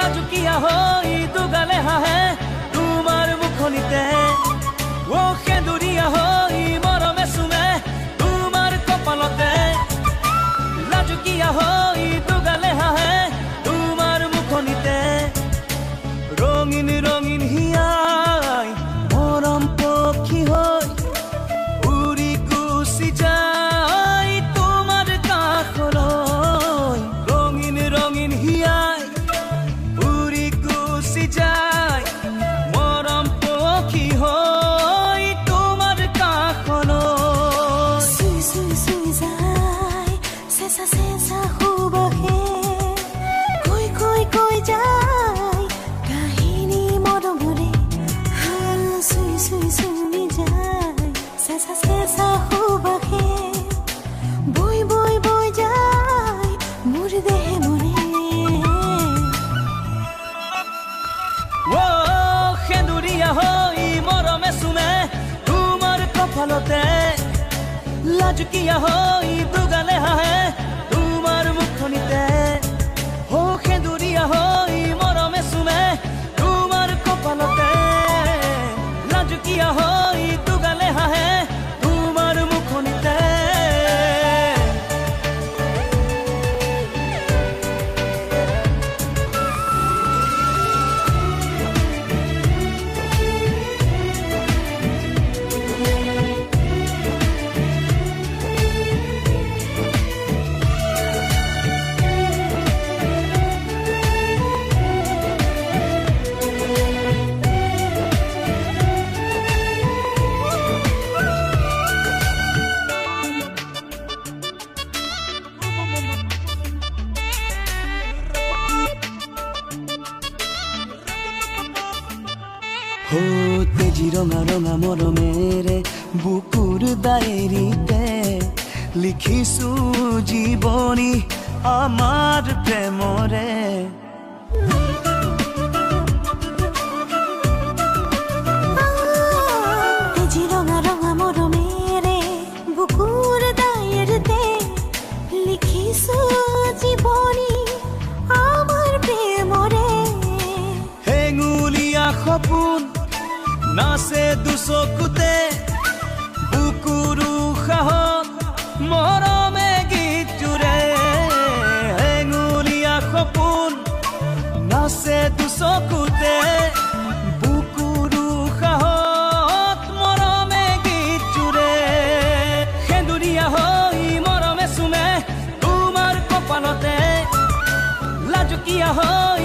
লাজুকীয়া হৈ দুগালে হাঁহে তোমাৰ মুখনিতে ও সেন্দুৰীয়া হৈ মৰমে চুমে তোমাৰ কপালতে লাজুকীয়া হৈ দুগালে হাঁহে তোমাৰ মুখনিতে ৰঙিন ৰঙিন হিয়াই মৰম পক্ষী হৈ উৰি গুচি যায় তোমাৰ কাষলৈ ৰঙিন ৰঙিন হিয়াই উৰি গুচি যায় মৰম পক্ষী হৈ তোমাৰ কাষলৈ চুই চুই চুই যায় চেঁচা চেঁচা সুবাসে কৈ কৈ কৈ যায় কাহিনী মৰমৰে চুই চুই চুই যায় চেঁচা চেঁচা সুবাসে বৈ বৈ বৈ যায় মোৰ দেহে মনে ও সেন্দুৰীয়া হৈ মৰমে চুমে তোমাৰ কপালতে লাজুকীয়া হৈ দুগালে হাঁহে তোমাৰ মুখনিতে ও সেন্দুৰীয়া হৈ মৰমে চুমে তোমাৰ কপালতে লাজুকীয়া হৈ দুগালে হাঁহে তোমাৰ মুখনিতে তেজি ৰঙা ৰঙা মৰমেৰে বুকুৰ ডায়েৰীতে লিখিছো জীৱনী আমাৰ প্ৰেমৰে তেজি ৰঙা ৰঙা মৰমেৰে বুকুৰ ডায়েৰীতে লিখিছো জীৱনী আমাৰ প্ৰেমৰে হেঙুলীয়া সপোন নাচে দুচকুতে বুকুৰ উশাহত মৰমে গীত জুৰে হেঙুলীয়া সপোন নাচে দুচকুতে বুকুৰ উশাহত মৰমে গীত জুৰে সেন্দুৰীয়া হৈ মৰমে চুমে তোমাৰ কপালতে লাজুকীয়া হৈ